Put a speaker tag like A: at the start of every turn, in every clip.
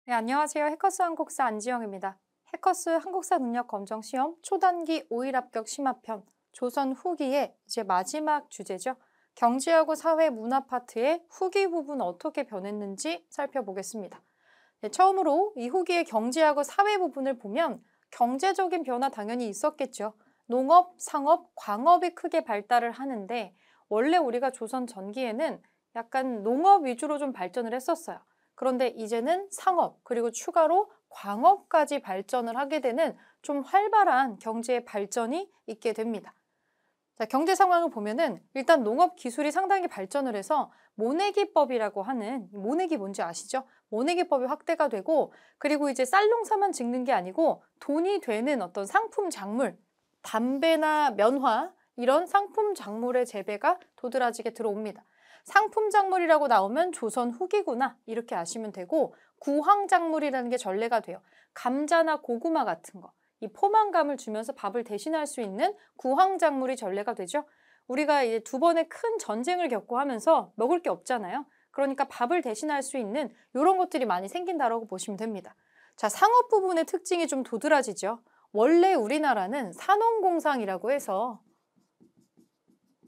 A: 네, 안녕하세요. 해커스 한국사 안지영입니다. 해커스 한국사 능력 검정 시험 초단기 5일 합격 심화편 조선 후기의 이제 마지막 주제죠. 경제하고 사회 문화 파트의 후기 부분 어떻게 변했는지 살펴보겠습니다. 네, 처음으로 이 후기의 경제하고 사회 부분을 보면 경제적인 변화 당연히 있었겠죠. 농업, 상업, 광업이 크게 발달을 하는데 원래 우리가 조선 전기에는 약간 농업 위주로 좀 발전을 했었어요. 그런데 이제는 상업, 그리고 추가로 광업까지 발전을 하게 되는 좀 활발한 경제의 발전이 있게 됩니다. 자, 경제 상황을 보면은 일단 농업 기술이 상당히 발전을 해서 모내기법이라고 하는, 모내기 뭔지 아시죠? 모내기법이 확대가 되고, 그리고 이제 쌀농사만 짓는 게 아니고 돈이 되는 어떤 상품 작물, 담배나 면화 이런 상품 작물의 재배가 도드라지게 들어옵니다. 상품 작물이라고 나오면 조선 후기구나 이렇게 아시면 되고, 구황 작물이라는 게 전례가 돼요. 감자나 고구마 같은 거. 이 포만감을 주면서 밥을 대신할 수 있는 구황작물이 전례가 되죠. 우리가 이제 두 번의 큰 전쟁을 겪고 하면서 먹을 게 없잖아요. 그러니까 밥을 대신할 수 있는 이런 것들이 많이 생긴다라고 보시면 됩니다. 자, 상업 부분의 특징이 좀 도드라지죠. 원래 우리나라는 산업공상이라고 해서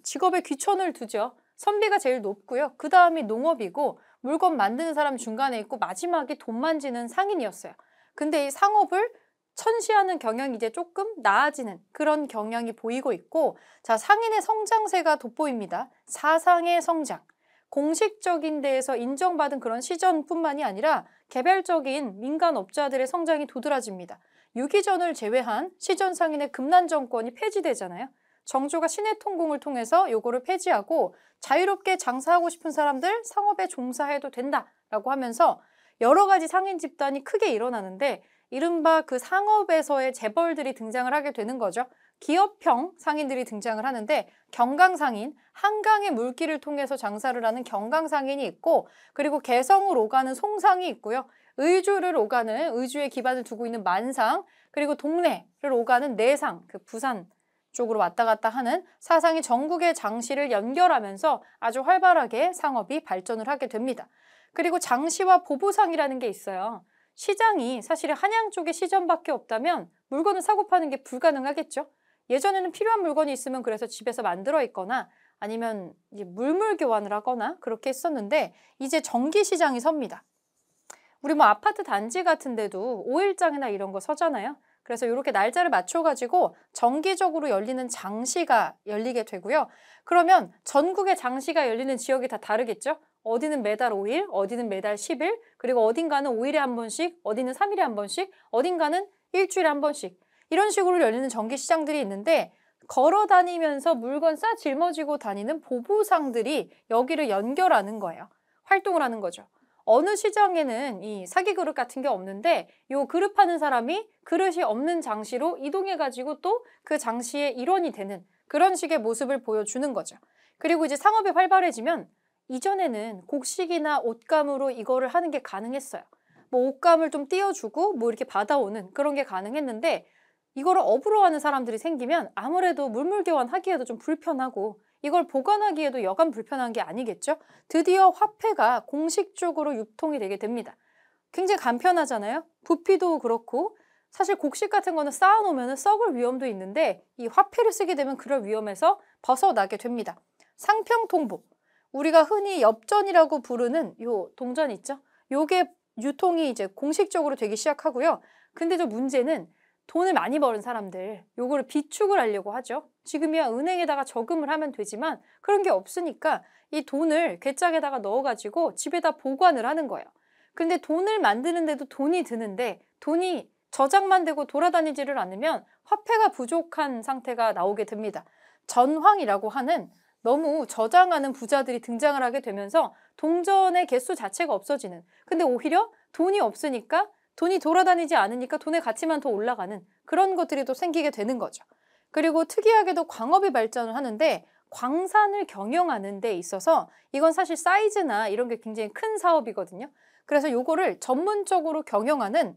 A: 직업에 귀천을 두죠. 선비가 제일 높고요. 그 다음이 농업이고 물건 만드는 사람 중간에 있고 마지막이 돈 만지는 상인이었어요. 근데 이 상업을 천시하는 경향이 이제 조금 나아지는 그런 경향이 보이고 있고, 자, 상인의 성장세가 돋보입니다. 사상의 성장. 공식적인 데에서 인정받은 그런 시전뿐만이 아니라 개별적인 민간업자들의 성장이 도드라집니다. 유기전을 제외한 시전 상인의 금난 정권이 폐지되잖아요. 정조가 신해통공을 통해서 요거를 폐지하고 자유롭게 장사하고 싶은 사람들 상업에 종사해도 된다라고 하면서 여러 가지 상인 집단이 크게 일어나는데 이른바 그 상업에서의 재벌들이 등장을 하게 되는 거죠. 기업형 상인들이 등장을 하는데 경강상인, 한강의 물길을 통해서 장사를 하는 경강상인이 있고, 그리고 개성을 오가는 송상이 있고요. 의주를 오가는, 의주에 기반을 두고 있는 만상, 그리고 동래를 오가는 내상, 그 부산 쪽으로 왔다 갔다 하는 사상이 전국의 장시를 연결하면서 아주 활발하게 상업이 발전을 하게 됩니다. 그리고 장시와 보부상이라는 게 있어요. 시장이 사실 한양 쪽에 시전밖에 없다면 물건을 사고 파는 게 불가능하겠죠. 예전에는 필요한 물건이 있으면 그래서 집에서 만들어 있거나 아니면 이제 물물 교환을 하거나 그렇게 했었는데 이제 전기 시장이 섭니다. 우리 뭐 아파트 단지 같은 데도 5일장이나 이런 거 서잖아요. 그래서 이렇게 날짜를 맞춰가지고 정기적으로 열리는 장시가 열리게 되고요. 그러면 전국의 장시가 열리는 지역이 다 다르겠죠? 어디는 매달 5일, 어디는 매달 10일, 그리고 어딘가는 5일에 한 번씩, 어디는 3일에 한 번씩, 어딘가는 일주일에 한 번씩 이런 식으로 열리는 전기시장들이 있는데 걸어 다니면서 물건 싸 짊어지고 다니는 보부상들이 여기를 연결하는 거예요. 활동을 하는 거죠. 어느 시장에는 이 사기 그릇 같은 게 없는데 요 그릇 파는 사람이 그릇이 없는 장시로 이동해가지고 또 그 장시의 일원이 되는 그런 식의 모습을 보여주는 거죠. 그리고 이제 상업이 활발해지면 이전에는 곡식이나 옷감으로 이거를 하는 게 가능했어요. 뭐 옷감을 좀 띄워주고 뭐 이렇게 받아오는 그런 게 가능했는데 이거를 업으로 하는 사람들이 생기면 아무래도 물물교환하기에도 좀 불편하고 이걸 보관하기에도 여간 불편한 게 아니겠죠? 드디어 화폐가 공식적으로 유통이 되게 됩니다. 굉장히 간편하잖아요? 부피도 그렇고 사실 곡식 같은 거는 쌓아놓으면 썩을 위험도 있는데 이 화폐를 쓰게 되면 그럴 위험에서 벗어나게 됩니다. 상평통보. 우리가 흔히 엽전이라고 부르는 요 동전 있죠? 요게 유통이 이제 공식적으로 되기 시작하고요. 근데 저 문제는 돈을 많이 버는 사람들, 요거를 비축을 하려고 하죠. 지금이야 은행에다가 저금을 하면 되지만 그런 게 없으니까 이 돈을 괴짝에다가 넣어가지고 집에다 보관을 하는 거예요. 근데 돈을 만드는데도 돈이 드는데 돈이 저장만 되고 돌아다니지를 않으면 화폐가 부족한 상태가 나오게 됩니다. 전황이라고 하는 너무 저장하는 부자들이 등장을 하게 되면서 동전의 개수 자체가 없어지는. 근데 오히려 돈이 없으니까 돈이 돌아다니지 않으니까 돈의 가치만 더 올라가는 그런 것들이 또 생기게 되는 거죠. 그리고 특이하게도 광업이 발전을 하는데 광산을 경영하는 데 있어서 이건 사실 사이즈나 이런 게 굉장히 큰 사업이거든요. 그래서 요거를 전문적으로 경영하는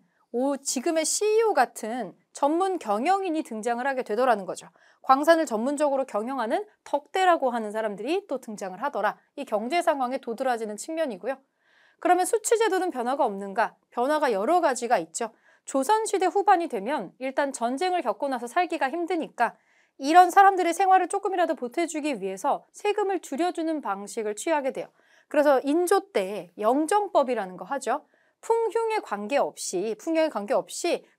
A: 지금의 CEO 같은 전문 경영인이 등장을 하게 되더라는 거죠. 광산을 전문적으로 경영하는 덕대라고 하는 사람들이 또 등장을 하더라. 이 경제 상황에 도드라지는 측면이고요. 그러면 수취제도는 변화가 없는가? 변화가 여러 가지가 있죠. 조선시대 후반이 되면 일단 전쟁을 겪고 나서 살기가 힘드니까 이런 사람들의 생활을 조금이라도 보태주기 위해서 세금을 줄여주는 방식을 취하게 돼요. 그래서 인조 때 영정법이라는 거 하죠. 풍흉에 관계없이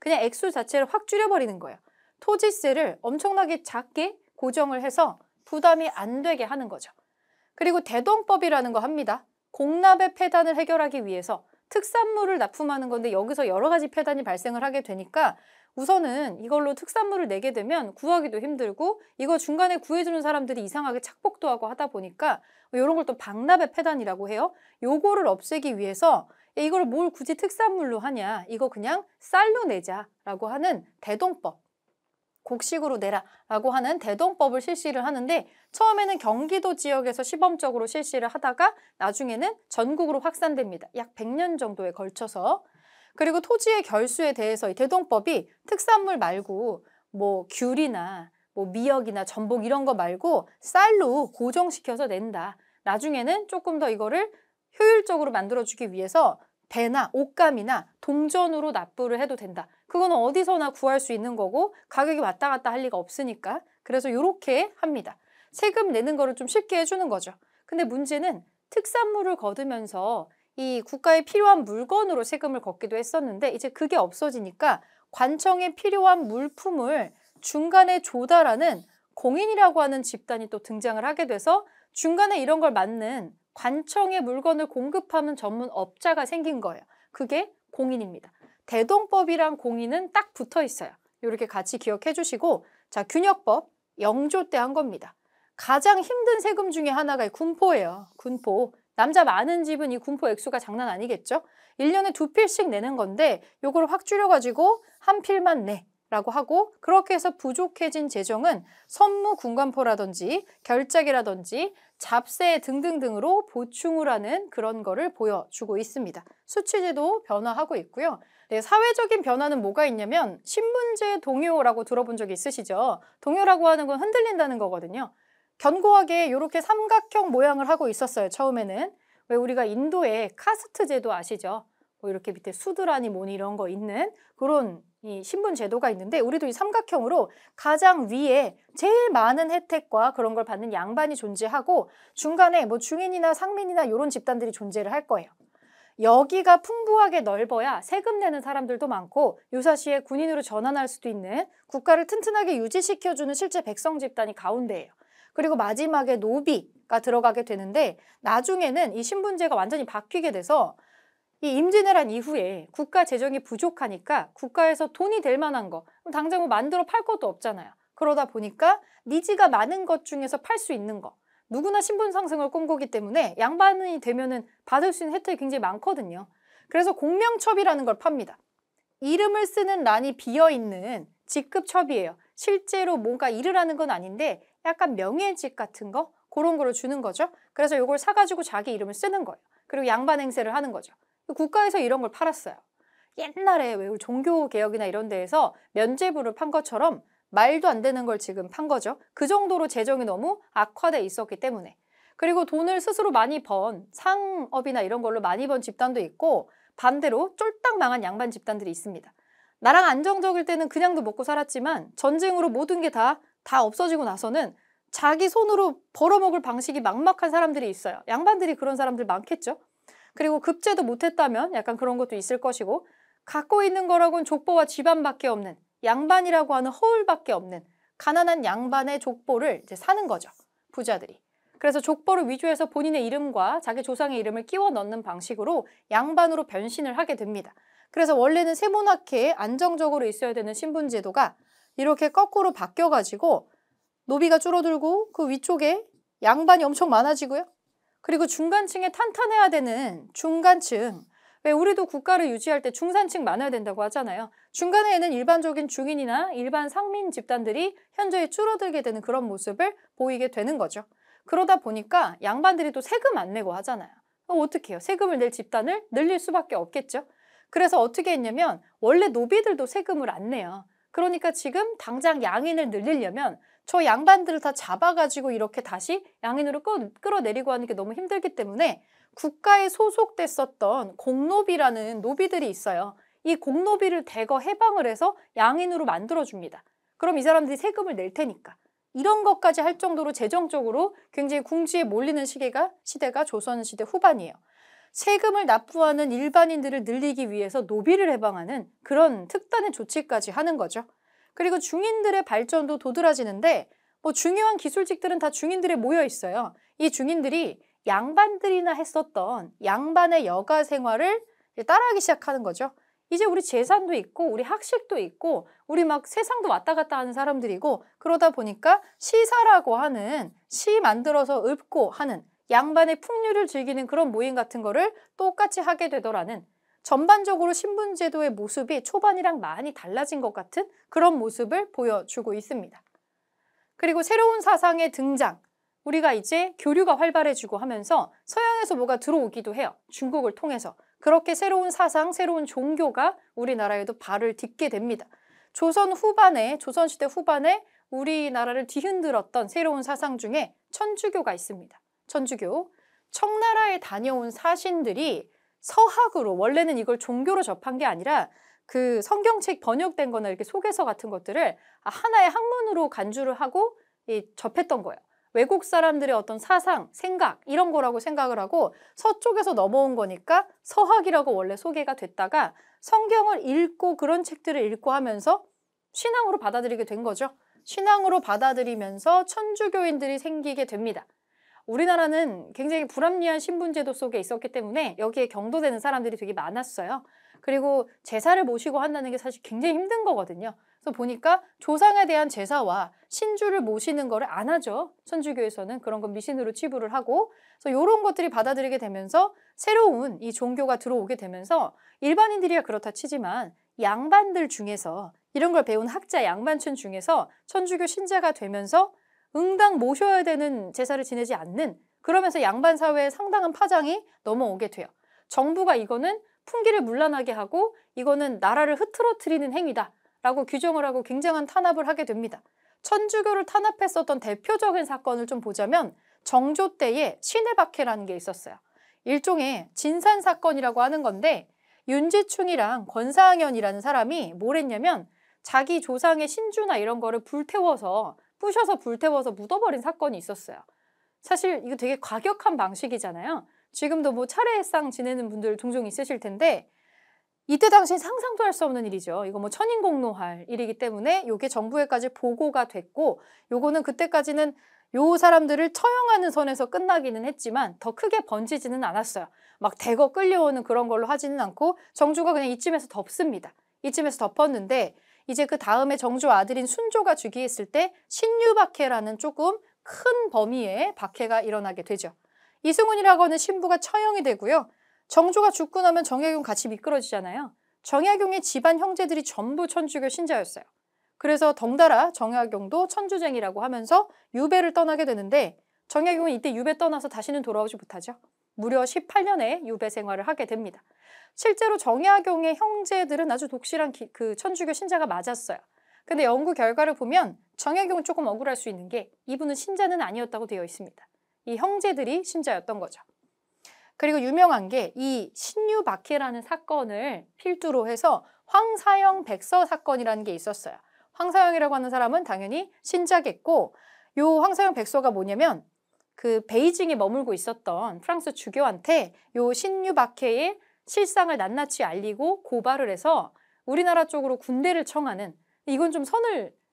A: 그냥 액수 자체를 확 줄여버리는 거예요. 토지세를 엄청나게 작게 고정을 해서 부담이 안 되게 하는 거죠. 그리고 대동법이라는 거 합니다. 공납의 폐단을 해결하기 위해서 특산물을 납품하는 건데 여기서 여러 가지 폐단이 발생을 하게 되니까 우선은 이걸로 특산물을 내게 되면 구하기도 힘들고 이거 중간에 구해주는 사람들이 이상하게 착복도 하고 하다 보니까 이런 걸 또 박납의 폐단이라고 해요. 요거를 없애기 위해서 이걸 뭘 굳이 특산물로 하냐, 이거 그냥 쌀로 내자라고 하는 대동법, 곡식으로 내라라고 하는 대동법을 실시를 하는데 처음에는 경기도 지역에서 시범적으로 실시를 하다가 나중에는 전국으로 확산됩니다. 약 100년 정도에 걸쳐서. 그리고 토지의 결수에 대해서 이 대동법이 특산물 말고 뭐 귤이나 뭐 미역이나 전복 이런 거 말고 쌀로 고정시켜서 낸다. 나중에는 조금 더 이거를 효율적으로 만들어주기 위해서 배나 옷감이나 동전으로 납부를 해도 된다. 그거는 어디서나 구할 수 있는 거고 가격이 왔다 갔다 할 리가 없으니까. 그래서 이렇게 합니다. 세금 내는 거를 좀 쉽게 해주는 거죠. 근데 문제는 특산물을 거두면서 이 국가에 필요한 물건으로 세금을 걷기도 했었는데 이제 그게 없어지니까 관청에 필요한 물품을 중간에 조달하는 공인이라고 하는 집단이 또 등장을 하게 돼서 중간에 이런 걸 맞는 관청에 물건을 공급하는 전문 업자가 생긴 거예요. 그게 공인입니다. 대동법이랑 공인은 딱 붙어 있어요. 이렇게 같이 기억해 주시고, 자, 균역법 영조 때 한 겁니다. 가장 힘든 세금 중에 하나가 군포예요. 군포. 남자 많은 집은 이 군포 액수가 장난 아니겠죠? 1년에 2필씩 내는 건데 요걸 확 줄여가지고 한 필만 내라고 하고 그렇게 해서 부족해진 재정은 선무 군관포라든지 결작이라든지 잡세 등등등으로 보충을 하는 그런 거를 보여주고 있습니다. 수취제도 변화하고 있고요. 네, 사회적인 변화는 뭐가 있냐면 신분제 동요라고 들어본 적이 있으시죠? 동요라고 하는 건 흔들린다는 거거든요. 견고하게 이렇게 삼각형 모양을 하고 있었어요. 처음에는. 왜 우리가 인도의 카스트 제도 아시죠? 뭐 이렇게 밑에 수드라니 뭐니 이런 거 있는 그런 이 신분 제도가 있는데 우리도 이 삼각형으로 가장 위에 제일 많은 혜택과 그런 걸 받는 양반이 존재하고 중간에 뭐 중인이나 상민이나 이런 집단들이 존재를 할 거예요. 여기가 풍부하게 넓어야 세금 내는 사람들도 많고 유사시에 군인으로 전환할 수도 있는 국가를 튼튼하게 유지시켜주는 실제 백성 집단이 가운데예요. 그리고 마지막에 노비가 들어가게 되는데 나중에는 이 신분제가 완전히 바뀌게 돼서 이 임진왜란 이후에 국가 재정이 부족하니까 국가에서 돈이 될 만한 거 당장 뭐 만들어 팔 것도 없잖아요. 그러다 보니까 니즈가 많은 것 중에서 팔 수 있는 거 누구나 신분 상승을 꿈꾸기 때문에 양반이 되면은 받을 수 있는 혜택이 굉장히 많거든요. 그래서 공명첩이라는 걸 팝니다. 이름을 쓰는 란이 비어있는 직급첩이에요. 실제로 뭔가 일을 하는 건 아닌데 약간 명예직 같은 거 그런 거를 주는 거죠. 그래서 이걸 사가지고 자기 이름을 쓰는 거예요. 그리고 양반 행세를 하는 거죠. 국가에서 이런 걸 팔았어요. 옛날에 왜 종교개혁이나 이런 데에서 면죄부를 판 것처럼 말도 안 되는 걸 지금 판 거죠. 그 정도로 재정이 너무 악화돼 있었기 때문에. 그리고 돈을 스스로 많이 번 상업이나 이런 걸로 많이 번 집단도 있고 반대로 쫄딱 망한 양반 집단들이 있습니다. 나랑 안정적일 때는 그냥도 먹고 살았지만 전쟁으로 모든 게 다 없어지고 나서는 자기 손으로 벌어먹을 방식이 막막한 사람들이 있어요. 양반들이 그런 사람들 많겠죠. 그리고 급제도 못했다면 약간 그런 것도 있을 것이고 갖고 있는 거라고는 족보와 집안밖에 없는 양반이라고 하는 허울밖에 없는 가난한 양반의 족보를 이제 사는 거죠. 부자들이. 그래서 족보를 위조해서 본인의 이름과 자기 조상의 이름을 끼워 넣는 방식으로 양반으로 변신을 하게 됩니다. 그래서 원래는 세모나케에 안정적으로 있어야 되는 신분제도가 이렇게 거꾸로 바뀌어가지고 노비가 줄어들고 그 위쪽에 양반이 엄청 많아지고요. 그리고 중간층에 탄탄해야 되는 중간층. 왜 우리도 국가를 유지할 때 중산층 많아야 된다고 하잖아요. 중간에는 일반적인 중인이나 일반 상민 집단들이 현저히 줄어들게 되는 그런 모습을 보이게 되는 거죠. 그러다 보니까 양반들이 또 세금 안 내고 하잖아요. 어떻게 해요? 세금을 낼 집단을 늘릴 수밖에 없겠죠. 그래서 어떻게 했냐면 원래 노비들도 세금을 안 내요. 그러니까 지금 당장 양인을 늘리려면 저 양반들을 다 잡아가지고 이렇게 다시 양인으로 끌어내리고 하는 게 너무 힘들기 때문에 국가에 소속됐었던 공노비라는 노비들이 있어요. 이 공노비를 대거 해방을 해서 양인으로 만들어줍니다. 그럼 이 사람들이 세금을 낼 테니까. 이런 것까지 할 정도로 재정적으로 굉장히 궁지에 몰리는 시대가 조선시대 후반이에요. 세금을 납부하는 일반인들을 늘리기 위해서 노비를 해방하는 그런 특단의 조치까지 하는 거죠. 그리고 중인들의 발전도 도드라지는데 뭐 중요한 기술직들은 다 중인들에 모여 있어요. 이 중인들이 양반들이나 했었던 양반의 여가 생활을 따라하기 시작하는 거죠. 이제 우리 재산도 있고 우리 학식도 있고 우리 막 세상도 왔다 갔다 하는 사람들이고 그러다 보니까 시사라고 하는 시 만들어서 읊고 하는 양반의 풍류를 즐기는 그런 모임 같은 거를 똑같이 하게 되더라는 전반적으로 신분제도의 모습이 초반이랑 많이 달라진 것 같은 그런 모습을 보여주고 있습니다. 그리고 새로운 사상의 등장, 우리가 이제 교류가 활발해지고 하면서 서양에서 뭐가 들어오기도 해요. 중국을 통해서. 그렇게 새로운 사상, 새로운 종교가 우리나라에도 발을 딛게 됩니다. 조선시대 후반에 우리나라를 뒤흔들었던 새로운 사상 중에 천주교가 있습니다. 천주교. 청나라에 다녀온 사신들이 서학으로, 원래는 이걸 종교로 접한 게 아니라 그 성경책 번역된 거나 이렇게 소개서 같은 것들을 하나의 학문으로 간주를 하고 접했던 거예요. 외국 사람들의 어떤 사상, 생각 이런 거라고 생각을 하고 서쪽에서 넘어온 거니까 서학이라고 원래 소개가 됐다가 성경을 읽고 그런 책들을 읽고 하면서 신앙으로 받아들이게 된 거죠. 신앙으로 받아들이면서 천주교인들이 생기게 됩니다. 우리나라는 굉장히 불합리한 신분제도 속에 있었기 때문에 여기에 경도되는 사람들이 되게 많았어요. 그리고 제사를 모시고 한다는 게 사실 굉장히 힘든 거거든요. 그래서 보니까 조상에 대한 제사와 신주를 모시는 거를 안 하죠. 천주교에서는 그런 건 미신으로 치부를 하고 그래서 이런 것들이 받아들이게 되면서 새로운 이 종교가 들어오게 되면서 일반인들이야 그렇다 치지만 양반들 중에서 이런 걸 배운 학자 양반층 중에서 천주교 신자가 되면서 응당 모셔야 되는 제사를 지내지 않는 그러면서 양반 사회에 상당한 파장이 넘어오게 돼요. 정부가 이거는 풍기를 문란하게 하고 이거는 나라를 흐트러뜨리는 행위다 라고 규정을 하고 굉장한 탄압을 하게 됩니다. 천주교를 탄압했었던 대표적인 사건을 좀 보자면 정조 때에 신의 박해라는 게 있었어요. 일종의 진산 사건이라고 하는 건데 윤지충이랑 권사항현이라는 사람이 뭘 했냐면 자기 조상의 신주나 이런 거를 부셔서 불태워서 묻어버린 사건이 있었어요. 사실 이거 되게 과격한 방식이잖아요. 지금도 뭐 차례상 지내는 분들 종종 있으실 텐데 이때 당시엔 상상도 할 수 없는 일이죠. 이거 뭐 천인공노할 일이기 때문에 이게 정부에까지 보고가 됐고 요거는 그때까지는 요 사람들을 처형하는 선에서 끝나기는 했지만 더 크게 번지지는 않았어요. 막 대거 끌려오는 그런 걸로 하지는 않고 정조가 그냥 이쯤에서 덮습니다. 이쯤에서 덮었는데 이제 그 다음에 정조 아들인 순조가 즉위했을 때 신유박해라는 조금 큰 범위의 박해가 일어나게 되죠. 이승훈이라고 하는 신부가 처형이 되고요. 정조가 죽고 나면 정약용 같이 미끄러지잖아요. 정약용의 집안 형제들이 전부 천주교 신자였어요. 그래서 덩달아 정약용도 천주쟁이라고 하면서 유배를 떠나게 되는데 정약용은 이때 유배 떠나서 다시는 돌아오지 못하죠. 무려 18년의 유배 생활을 하게 됩니다. 실제로 정약용의 형제들은 아주 독실한 그 천주교 신자가 맞았어요. 근데 연구 결과를 보면 정약용은 조금 억울할 수 있는 게 이분은 신자는 아니었다고 되어 있습니다. 이 형제들이 신자였던 거죠. 그리고 유명한 게 이 신유박해라는 사건을 필두로 해서 황사형 백서 사건이라는 게 있었어요. 황사형이라고 하는 사람은 당연히 신자겠고 요 황사형 백서가 뭐냐면 그 베이징에 머물고 있었던 프랑스 주교한테 요 신유박해의 실상을 낱낱이 알리고 고발을 해서 우리나라 쪽으로 군대를 청하는 이건 좀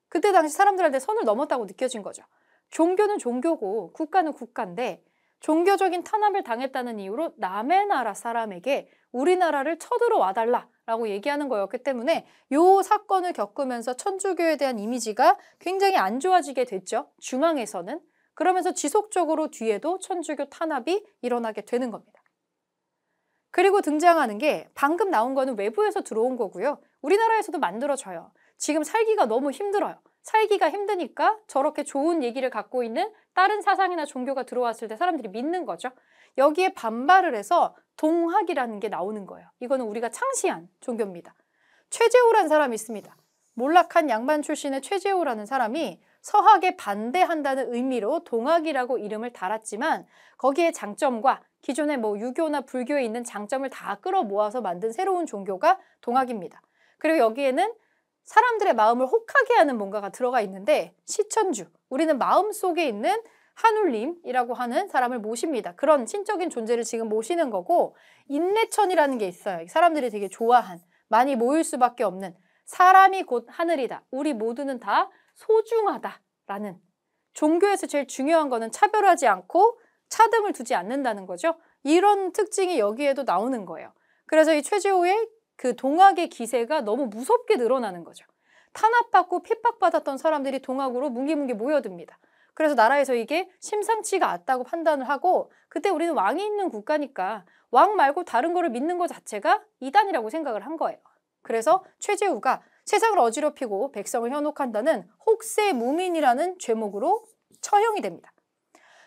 A: 그때 당시 사람들한테 선을 넘었다고 느껴진 거죠. 종교는 종교고 국가는 국가인데 종교적인 탄압을 당했다는 이유로 남의 나라 사람에게 우리나라를 쳐들어와달라라고 얘기하는 거였기 때문에 이 사건을 겪으면서 천주교에 대한 이미지가 굉장히 안 좋아지게 됐죠. 중앙에서는. 그러면서 지속적으로 뒤에도 천주교 탄압이 일어나게 되는 겁니다. 그리고 등장하는 게 방금 나온 거는 외부에서 들어온 거고요. 우리나라에서도 만들어져요. 지금 살기가 너무 힘들어요. 살기가 힘드니까 저렇게 좋은 얘기를 갖고 있는 다른 사상이나 종교가 들어왔을 때 사람들이 믿는 거죠. 여기에 반발을 해서 동학이라는 게 나오는 거예요. 이거는 우리가 창시한 종교입니다. 최재호라는 사람이 있습니다. 몰락한 양반 출신의 최재호라는 사람이 서학에 반대한다는 의미로 동학이라고 이름을 달았지만 거기에 장점과 기존의 뭐 유교나 불교에 있는 장점을 다 끌어모아서 만든 새로운 종교가 동학입니다. 그리고 여기에는 사람들의 마음을 혹하게 하는 뭔가가 들어가 있는데 시천주, 우리는 마음속에 있는 한울림이라고 하는 사람을 모십니다. 그런 신적인 존재를 지금 모시는 거고, 인내천이라는 게 있어요. 사람들이 되게 좋아한, 많이 모일 수밖에 없는, 사람이 곧 하늘이다, 우리 모두는 다 소중하다라는, 종교에서 제일 중요한 거는 차별하지 않고 차등을 두지 않는다는 거죠. 이런 특징이 여기에도 나오는 거예요. 그래서 이 최재호의 그 동학의 기세가 너무 무섭게 늘어나는 거죠. 탄압받고 핍박받았던 사람들이 동학으로 뭉게뭉게 모여듭니다. 그래서 나라에서 이게 심상치가 않다고 판단을 하고, 그때 우리는 왕이 있는 국가니까 왕 말고 다른 거를 믿는 것 자체가 이단이라고 생각을 한 거예요. 그래서 최재우가 세상을 어지럽히고 백성을 현혹한다는 혹세무민이라는 죄목으로 처형이 됩니다.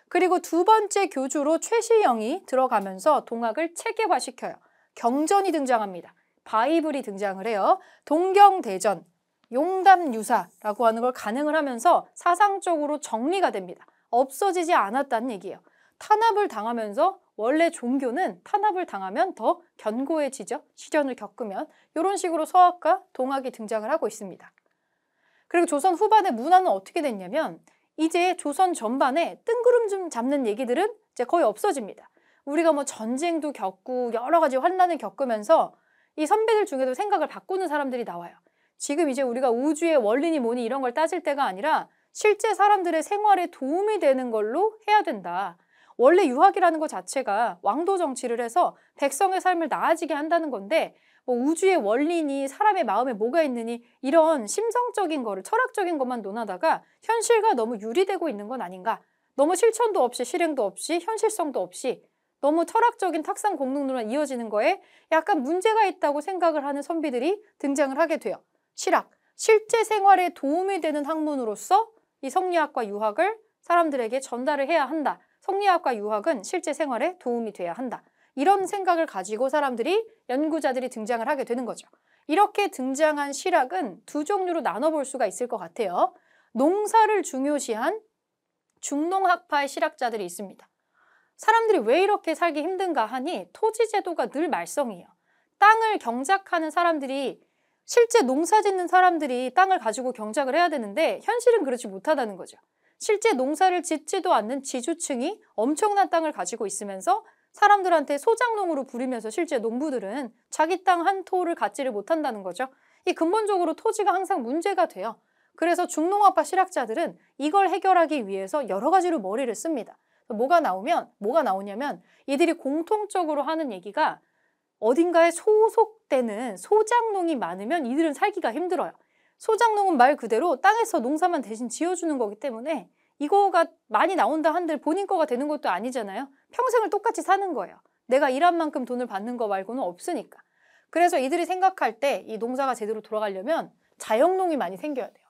A: 그리고 두 번째 교주로 최시영이 들어가면서 동학을 체계화시켜요. 경전이 등장합니다. 바이블이 등장을 해요. 동경대전, 용담유사라고 하는 걸 간행을 하면서 사상적으로 정리가 됩니다. 없어지지 않았다는 얘기예요. 탄압을 당하면서, 원래 종교는 탄압을 당하면 더 견고해지죠. 시련을 겪으면. 이런 식으로 서학과 동학이 등장을 하고 있습니다. 그리고 조선 후반에 문화는 어떻게 됐냐면, 이제 조선 전반에 뜬구름 좀 잡는 얘기들은 이제 거의 없어집니다. 우리가 뭐 전쟁도 겪고 여러 가지 환난을 겪으면서 이 선배들 중에도 생각을 바꾸는 사람들이 나와요. 지금 이제 우리가 우주의 원리니 뭐니 이런 걸 따질 때가 아니라 실제 사람들의 생활에 도움이 되는 걸로 해야 된다. 원래 유학이라는 것 자체가 왕도 정치를 해서 백성의 삶을 나아지게 한다는 건데, 뭐 우주의 원리니 사람의 마음에 뭐가 있느니 이런 심성적인 거를, 철학적인 것만 논하다가 현실과 너무 유리되고 있는 건 아닌가. 너무 실천도 없이 실행도 없이 현실성도 없이 너무 철학적인 탁상 공론으로만 이어지는 거에 약간 문제가 있다고 생각을 하는 선비들이 등장을 하게 돼요. 실학, 실제 생활에 도움이 되는 학문으로서 이 성리학과 유학을 사람들에게 전달을 해야 한다. 성리학과 유학은 실제 생활에 도움이 돼야 한다. 이런 생각을 가지고 사람들이, 연구자들이 등장을 하게 되는 거죠. 이렇게 등장한 실학은 두 종류로 나눠볼 수가 있을 것 같아요. 농사를 중요시한 중농학파의 실학자들이 있습니다. 사람들이 왜 이렇게 살기 힘든가 하니 토지제도가 늘 말썽이에요. 땅을 경작하는 사람들이, 실제 농사 짓는 사람들이 땅을 가지고 경작을 해야 되는데 현실은 그렇지 못하다는 거죠. 실제 농사를 짓지도 않는 지주층이 엄청난 땅을 가지고 있으면서 사람들한테 소작농으로 부리면서 실제 농부들은 자기 땅 한 토를 갖지를 못한다는 거죠. 이 근본적으로 토지가 항상 문제가 돼요. 그래서 중농업파 실학자들은 이걸 해결하기 위해서 여러 가지로 머리를 씁니다. 뭐가 나오냐면 이들이 공통적으로 하는 얘기가, 어딘가에 소속되는 소작농이 많으면 이들은 살기가 힘들어요. 소작농은 말 그대로 땅에서 농사만 대신 지어주는 거기 때문에 이거가 많이 나온다 한들 본인 거가 되는 것도 아니잖아요. 평생을 똑같이 사는 거예요. 내가 일한 만큼 돈을 받는 거 말고는 없으니까. 그래서 이들이 생각할 때 이 농사가 제대로 돌아가려면 자영농이 많이 생겨야 돼요.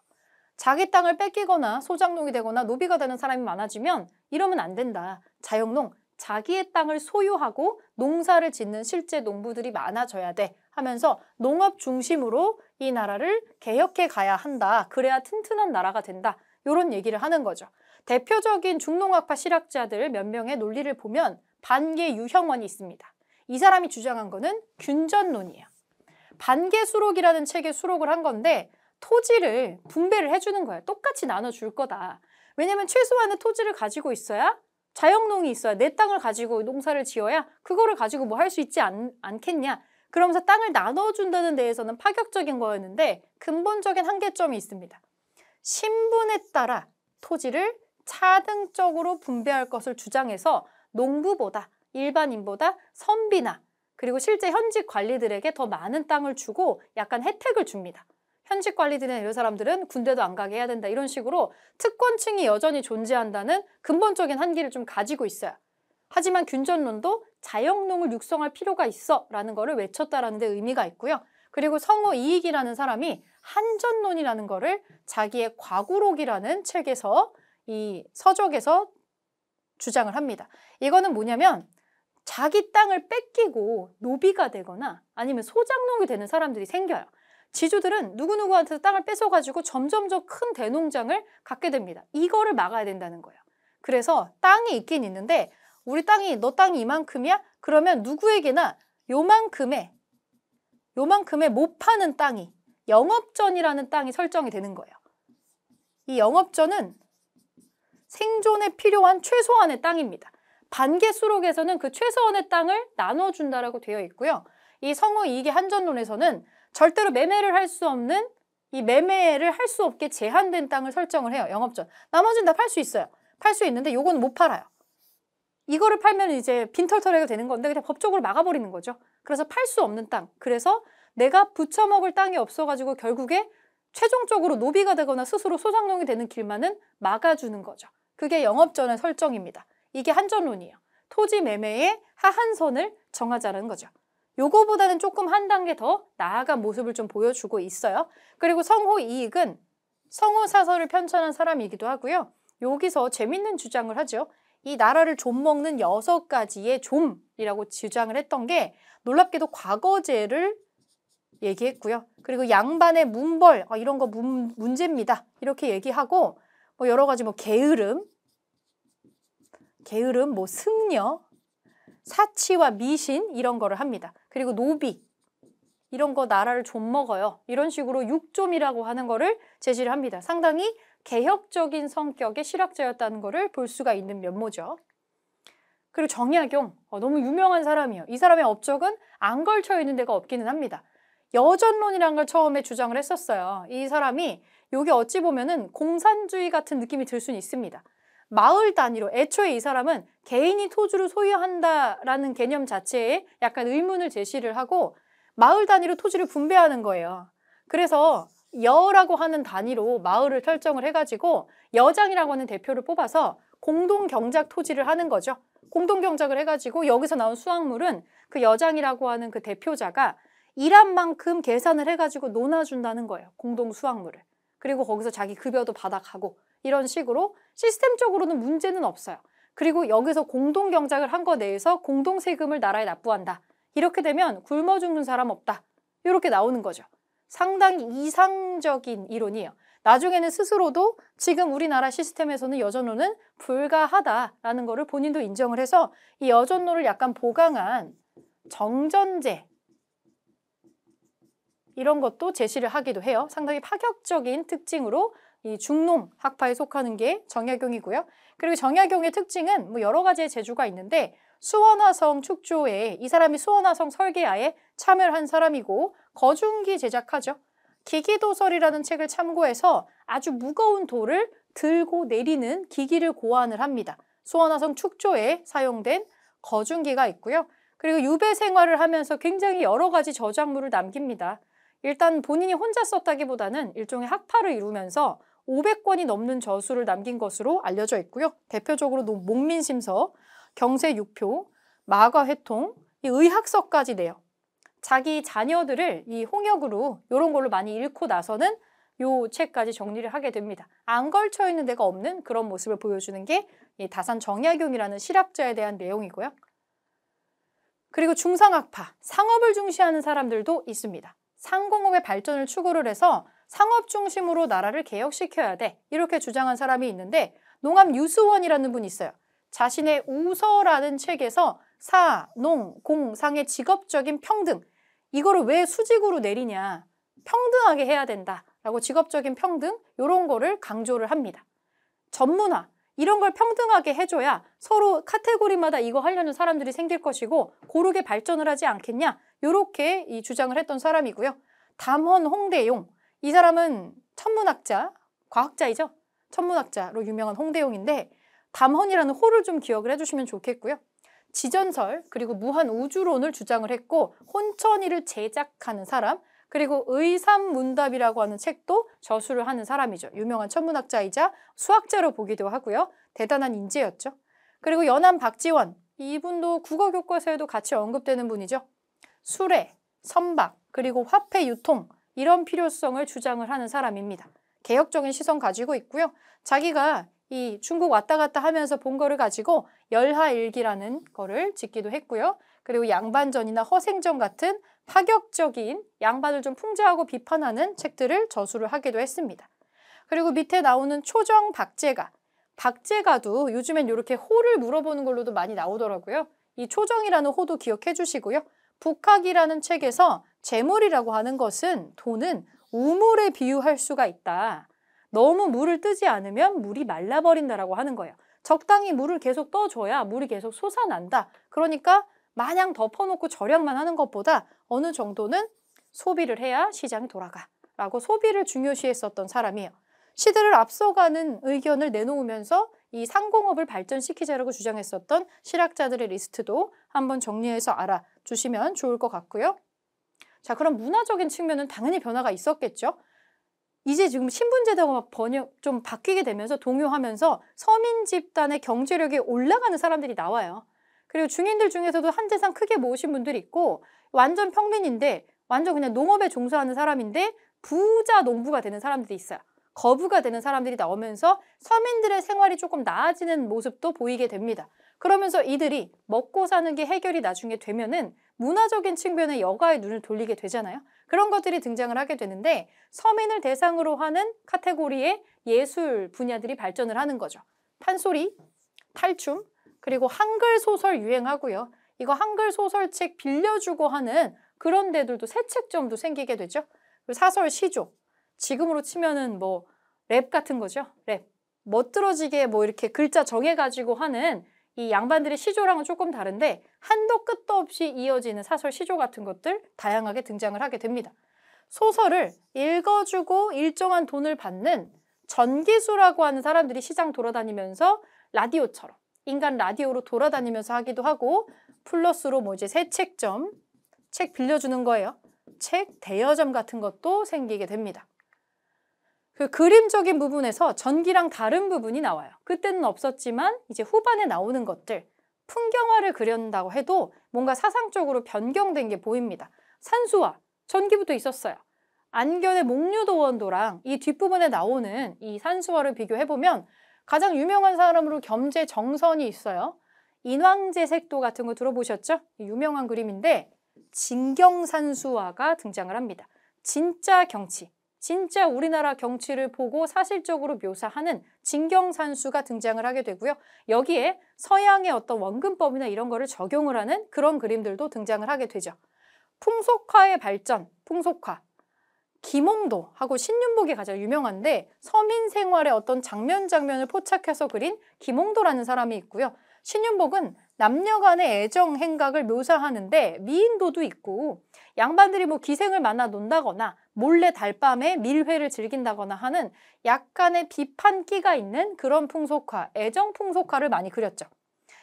A: 자기 땅을 뺏기거나 소작농이 되거나 노비가 되는 사람이 많아지면 이러면 안 된다. 자영농, 자기의 땅을 소유하고 농사를 짓는 실제 농부들이 많아져야 돼 하면서 농업 중심으로 이 나라를 개혁해 가야 한다. 그래야 튼튼한 나라가 된다. 이런 얘기를 하는 거죠. 대표적인 중농학파 실학자들 몇 명의 논리를 보면 반계유형원이 있습니다. 이 사람이 주장한 거는 균전론이에요. 반계수록이라는 책에 수록을 한 건데 토지를 분배를 해주는 거예요. 똑같이 나눠줄 거다. 왜냐면 최소한의 토지를 가지고 있어야, 자영농이 있어야, 내 땅을 가지고 농사를 지어야 그거를 가지고 뭐 할 수 있지 않겠냐. 그러면서 땅을 나눠준다는 데에서는 파격적인 거였는데 근본적인 한계점이 있습니다. 신분에 따라 토지를 차등적으로 분배할 것을 주장해서 농부보다, 일반인보다 선비나 그리고 실제 현직 관리들에게 더 많은 땅을 주고 약간 혜택을 줍니다. 현직 관리들이나 이런 사람들은 군대도 안 가게 해야 된다. 이런 식으로 특권층이 여전히 존재한다는 근본적인 한계를 좀 가지고 있어요. 하지만 균전론도 자영농을 육성할 필요가 있어 라는 거를 외쳤다라는 데 의미가 있고요. 그리고 성호 이익이라는 사람이 한전론이라는 거를 자기의 과구록이라는 책에서, 이 서적에서 주장을 합니다. 이거는 뭐냐면 자기 땅을 뺏기고 노비가 되거나 아니면 소작농이 되는 사람들이 생겨요. 지주들은 누구누구한테서 땅을 뺏어가지고 점점 더 큰 대농장을 갖게 됩니다. 이거를 막아야 된다는 거예요. 그래서 땅이 있긴 있는데 우리 땅이 너 땅이 이만큼이야? 그러면 누구에게나 요만큼의 못 파는 땅이 영업전이라는 땅이 설정이 되는 거예요. 이 영업전은 생존에 필요한 최소한의 땅입니다. 반개수록에서는 그 최소한의 땅을 나눠준다라고 되어 있고요. 이 성호이익의 한전론에서는 절대로 매매를 할 수 없는 이 매매를 할 수 없게 제한된 땅을 설정을 해요. 영업전. 나머지는 다 팔 수 있어요. 팔 수 있는데 요거는 못 팔아요. 이거를 팔면 이제 빈털터리가 되는 건데 그냥 법적으로 막아버리는 거죠. 그래서 팔 수 없는 땅. 그래서 내가 부쳐먹을 땅이 없어가지고 결국에 최종적으로 노비가 되거나 스스로 소상농이 되는 길만은 막아주는 거죠. 그게 영업전의 설정입니다. 이게 한전론이에요. 토지 매매의 하한선을 정하자는 거죠. 요거보다는 조금 한 단계 더 나아간 모습을 좀 보여주고 있어요. 그리고 성호이익은 성호사설을 편찬한 사람이기도 하고요. 여기서 재밌는 주장을 하죠. 이 나라를 좀먹는 6가지의 좀이라고 주장을 했던 게 놀랍게도 과거제를 얘기했고요. 그리고 양반의 문벌 이런 거 문제입니다. 이렇게 얘기하고 뭐 여러 가지 뭐 게으름, 뭐 승려, 사치와 미신 이런 거를 합니다. 그리고 노비 이런 거 나라를 좀 먹어요. 이런 식으로 육좀이라고 하는 거를 제시를 합니다. 상당히 개혁적인 성격의 실학자였다는 거를 볼 수가 있는 면모죠. 그리고 정약용 너무 유명한 사람이에요. 이 사람의 업적은 안 걸쳐 있는 데가 없기는 합니다. 여전론이라는 걸 처음에 주장을 했었어요. 이 사람이 여기 어찌 보면은 공산주의 같은 느낌이 들 수는 있습니다. 마을 단위로 애초에 이 사람은 개인이 토지를 소유한다라는 개념 자체에 약간 의문을 제시를 하고 마을 단위로 토지를 분배하는 거예요. 그래서 여라고 하는 단위로 마을을 설정을 해가지고 여장이라고 하는 대표를 뽑아서 공동경작 토지를 하는 거죠. 공동경작을 해가지고 여기서 나온 수확물은 그 여장이라고 하는 그 대표자가 일한 만큼 계산을 해가지고 논아준다는 거예요. 공동 수확물을. 그리고 거기서 자기 급여도 받아가고 이런 식으로 시스템적으로는 문제는 없어요. 그리고 여기서 공동경작을 한 거 내에서 공동세금을 나라에 납부한다. 이렇게 되면 굶어 죽는 사람 없다. 이렇게 나오는 거죠. 상당히 이상적인 이론이에요. 나중에는 스스로도 지금 우리나라 시스템에서는 여전론은 불가하다라는 거를 본인도 인정을 해서 이 여전론을 약간 보강한 정전제 이런 것도 제시를 하기도 해요. 상당히 파격적인 특징으로 이 중농 학파에 속하는 게 정약용이고요. 그리고 정약용의 특징은 뭐 여러 가지의 재주가 있는데 수원화성 축조에 이 사람이 수원화성 설계하에 참여를 한 사람이고 거중기 제작하죠. 기기도설이라는 책을 참고해서 아주 무거운 돌을 들고 내리는 기기를 고안을 합니다. 수원화성 축조에 사용된 거중기가 있고요. 그리고 유배 생활을 하면서 굉장히 여러 가지 저작물을 남깁니다. 일단 본인이 혼자 썼다기보다는 일종의 학파를 이루면서 500권이 넘는 저수를 남긴 것으로 알려져 있고요. 대표적으로 목민심서, 경세육표, 마가회통, 이 의학서까지 내요. 자기 자녀들을 이 홍역으로 이런 걸로 많이 잃고 나서는 요 책까지 정리를 하게 됩니다. 안 걸쳐 있는 데가 없는 그런 모습을 보여주는 게 이 다산 정약용이라는 실학자에 대한 내용이고요. 그리고 중상학파, 상업을 중시하는 사람들도 있습니다. 상공업의 발전을 추구를 해서 상업 중심으로 나라를 개혁시켜야 돼. 이렇게 주장한 사람이 있는데 농암 유수원이라는 분이 있어요. 자신의 우서라는 책에서 사, 농, 공, 상의 직업적인 평등 이거를 왜 수직으로 내리냐. 평등하게 해야 된다라고 직업적인 평등 이런 거를 강조를 합니다. 전문화 이런 걸 평등하게 해줘야 서로 카테고리마다 이거 하려는 사람들이 생길 것이고 고르게 발전을 하지 않겠냐 이렇게 이 주장을 했던 사람이고요. 담헌 홍대용 이 사람은 천문학자, 과학자이죠. 천문학자로 유명한 홍대용인데 담헌이라는 호를 좀 기억을 해주시면 좋겠고요. 지전설 그리고 무한우주론을 주장을 했고 혼천이를 제작하는 사람 그리고 의삼문답이라고 하는 책도 저술을 하는 사람이죠. 유명한 천문학자이자 수학자로 보기도 하고요. 대단한 인재였죠. 그리고 연암 박지원 이분도 국어교과서에도 같이 언급되는 분이죠. 수레, 선박, 그리고 화폐 유통 이런 필요성을 주장을 하는 사람입니다. 개혁적인 시선 가지고 있고요. 자기가 이 중국 왔다 갔다 하면서 본 거를 가지고 열하일기라는 거를 짓기도 했고요. 그리고 양반전이나 허생전 같은 파격적인 양반을 좀 풍자하고 비판하는 책들을 저술을 하기도 했습니다. 그리고 밑에 나오는 초정 박제가 박제가도 요즘엔 이렇게 호를 물어보는 걸로도 많이 나오더라고요. 이 초정이라는 호도 기억해 주시고요. 북학이라는 책에서 재물이라고 하는 것은 돈은 우물에 비유할 수가 있다. 너무 물을 뜨지 않으면 물이 말라버린다라고 하는 거예요. 적당히 물을 계속 떠줘야 물이 계속 솟아난다. 그러니까 마냥 덮어놓고 절약만 하는 것보다 어느 정도는 소비를 해야 시장이 돌아가 라고 소비를 중요시했었던 사람이에요. 시대를 앞서가는 의견을 내놓으면서 이 상공업을 발전시키자라고 주장했었던 실학자들의 리스트도 한번 정리해서 알아주시면 좋을 것 같고요. 자, 그럼 문화적인 측면은 당연히 변화가 있었겠죠. 이제 지금 신분제도가 좀 바뀌게 되면서 동요하면서 서민 집단의 경제력이 올라가는 사람들이 나와요. 그리고 중인들 중에서도 한 재산 크게 모으신 분들이 있고 완전 평민인데 완전 그냥 농업에 종사하는 사람인데 부자 농부가 되는 사람들이 있어요. 거부가 되는 사람들이 나오면서 서민들의 생활이 조금 나아지는 모습도 보이게 됩니다. 그러면서 이들이 먹고 사는 게 해결이 나중에 되면은 문화적인 측면에 여가의 눈을 돌리게 되잖아요. 그런 것들이 등장을 하게 되는데 서민을 대상으로 하는 카테고리의 예술 분야들이 발전을 하는 거죠. 판소리, 탈춤, 그리고 한글 소설 유행하고요. 이거 한글 소설책 빌려주고 하는 그런 데들도 새 책점도 생기게 되죠. 그리고 사설, 시조. 지금으로 치면은 뭐 랩 같은 거죠. 랩. 멋들어지게 뭐 이렇게 글자 정해가지고 하는 이 양반들의 시조랑은 조금 다른데 한도 끝도 없이 이어지는 사설, 시조 같은 것들 다양하게 등장을 하게 됩니다. 소설을 읽어주고 일정한 돈을 받는 전기수라고 하는 사람들이 시장 돌아다니면서 라디오처럼 인간 라디오로 돌아다니면서 하기도 하고 플러스로 뭐 이제 새 책점, 책 빌려주는 거예요. 책 대여점 같은 것도 생기게 됩니다. 그 그림적인 부분에서 전기랑 다른 부분이 나와요. 그때는 없었지만 이제 후반에 나오는 것들, 풍경화를 그린다고 해도 뭔가 사상적으로 변경된 게 보입니다. 산수화, 전기부터 있었어요. 안견의 목류도원도랑 이 뒷부분에 나오는 이 산수화를 비교해보면 가장 유명한 사람으로 겸재정선이 있어요. 인왕제색도 같은 거 들어보셨죠? 유명한 그림인데 진경산수화가 등장을 합니다. 진짜 경치, 진짜 우리나라 경치를 보고 사실적으로 묘사하는 진경산수가 등장을 하게 되고요. 여기에 서양의 어떤 원근법이나 이런 거를 적용을 하는 그런 그림들도 등장을 하게 되죠. 풍속화의 발전, 풍속화. 김홍도하고 신윤복이 가장 유명한데 서민 생활의 어떤 장면을 포착해서 그린 김홍도라는 사람이 있고요. 신윤복은 남녀 간의 애정 행각을 묘사하는데 미인도도 있고 양반들이 뭐 기생을 만나 논다거나 몰래 달밤에 밀회를 즐긴다거나 하는 약간의 비판기가 있는 그런 풍속화, 애정 풍속화를 많이 그렸죠.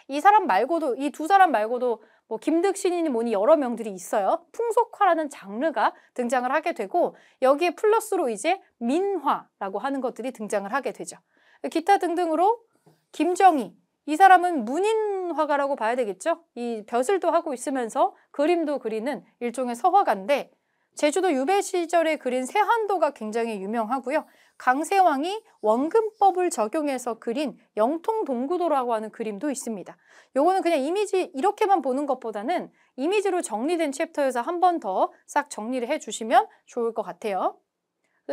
A: 이 사람 말고도, 이 두 사람 말고도 뭐 김득신이니 뭐니 여러 명들이 있어요. 풍속화라는 장르가 등장을 하게 되고 여기에 플러스로 이제 민화라고 하는 것들이 등장을 하게 되죠. 기타 등등으로 김정희, 이 사람은 문인화가라고 봐야 되겠죠. 이 벼슬도 하고 있으면서 그림도 그리는 일종의 서화가인데 제주도 유배 시절에 그린 세한도가 굉장히 유명하고요. 강세왕이 원근법을 적용해서 그린 영통동구도라고 하는 그림도 있습니다. 요거는 그냥 이미지 이렇게만 보는 것보다는 이미지로 정리된 챕터에서 한 번 더 싹 정리를 해주시면 좋을 것 같아요.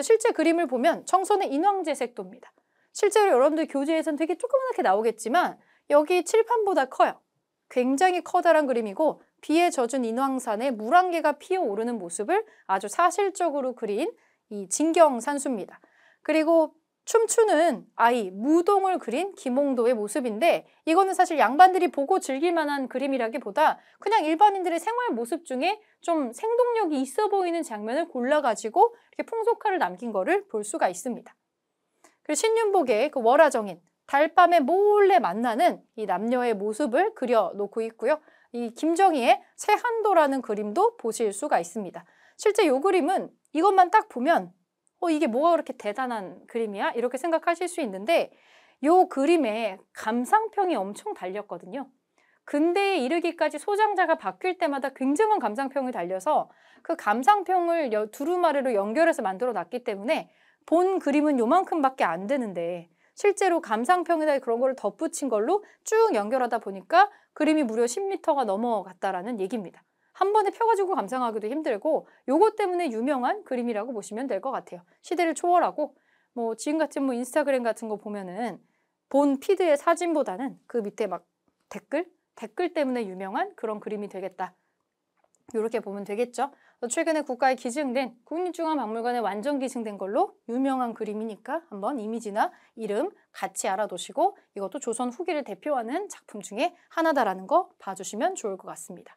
A: 실제 그림을 보면 청선의 인왕제색도입니다. 실제로 여러분들 교재에서는 되게 조그맣게 나오겠지만 여기 칠판보다 커요. 굉장히 커다란 그림이고 비에 젖은 인왕산에 물안개가 피어오르는 모습을 아주 사실적으로 그린 이 진경산수입니다. 그리고 춤추는 아이, 무동을 그린 김홍도의 모습인데 이거는 사실 양반들이 보고 즐길 만한 그림이라기보다 그냥 일반인들의 생활 모습 중에 좀 생동력이 있어 보이는 장면을 골라가지고 이렇게 풍속화를 남긴 거를 볼 수가 있습니다. 그리고 신윤복의 그 월화정인, 달밤에 몰래 만나는 이 남녀의 모습을 그려놓고 있고요. 이 김정희의 세한도라는 그림도 보실 수가 있습니다. 실제 이 그림은 이것만 딱 보면 이게 뭐가 그렇게 대단한 그림이야? 이렇게 생각하실 수 있는데 이 그림에 감상평이 엄청 달렸거든요. 근대에 이르기까지 소장자가 바뀔 때마다 굉장한 감상평이 달려서 그 감상평을 두루마리로 연결해서 만들어 놨기 때문에 본 그림은 요만큼밖에 안 되는데 실제로 감상평에다 그런 거를 덧붙인 걸로 쭉 연결하다 보니까 그림이 무려 10m가 넘어갔다라는 얘기입니다. 한 번에 펴가지고 감상하기도 힘들고 요것 때문에 유명한 그림이라고 보시면 될 것 같아요. 시대를 초월하고 뭐 지금 같은 뭐 인스타그램 같은 거 보면은 본 피드의 사진보다는 그 밑에 막 댓글 때문에 유명한 그런 그림이 되겠다. 이렇게 보면 되겠죠. 최근에 국가에 기증된 국립중앙박물관에 완전 기증된 걸로 유명한 그림이니까 한번 이미지나 이름 같이 알아두시고 이것도 조선 후기를 대표하는 작품 중에 하나다라는 거 봐주시면 좋을 것 같습니다.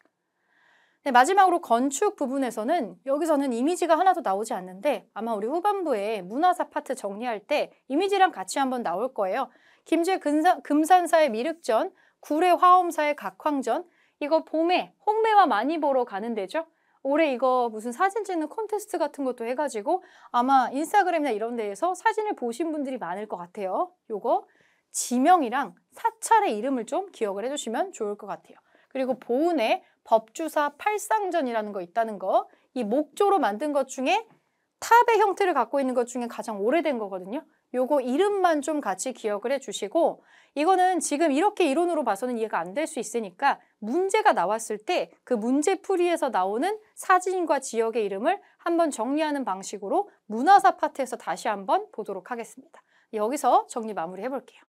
A: 네, 마지막으로 건축 부분에서는 여기서는 이미지가 하나도 나오지 않는데 아마 우리 후반부에 문화사 파트 정리할 때 이미지랑 같이 한번 나올 거예요. 김제 금산사의 미륵전, 구례 화엄사의 각황전, 이거 봄에 홍매화 많이 보러 가는 데죠. 올해 이거 무슨 사진 찍는 콘테스트 같은 것도 해가지고 아마 인스타그램이나 이런 데에서 사진을 보신 분들이 많을 것 같아요. 요거 지명이랑 사찰의 이름을 좀 기억을 해주시면 좋을 것 같아요. 그리고 보은에 법주사 팔상전이라는 거 있다는 거, 이 목조로 만든 것 중에 탑의 형태를 갖고 있는 것 중에 가장 오래된 거거든요. 요거 이름만 좀 같이 기억을 해주시고 이거는 지금 이렇게 이론으로 봐서는 이해가 안 될 수 있으니까 문제가 나왔을 때 그 문제풀이에서 나오는 사진과 지역의 이름을 한번 정리하는 방식으로 문화사 파트에서 다시 한번 보도록 하겠습니다. 여기서 정리 마무리 해볼게요.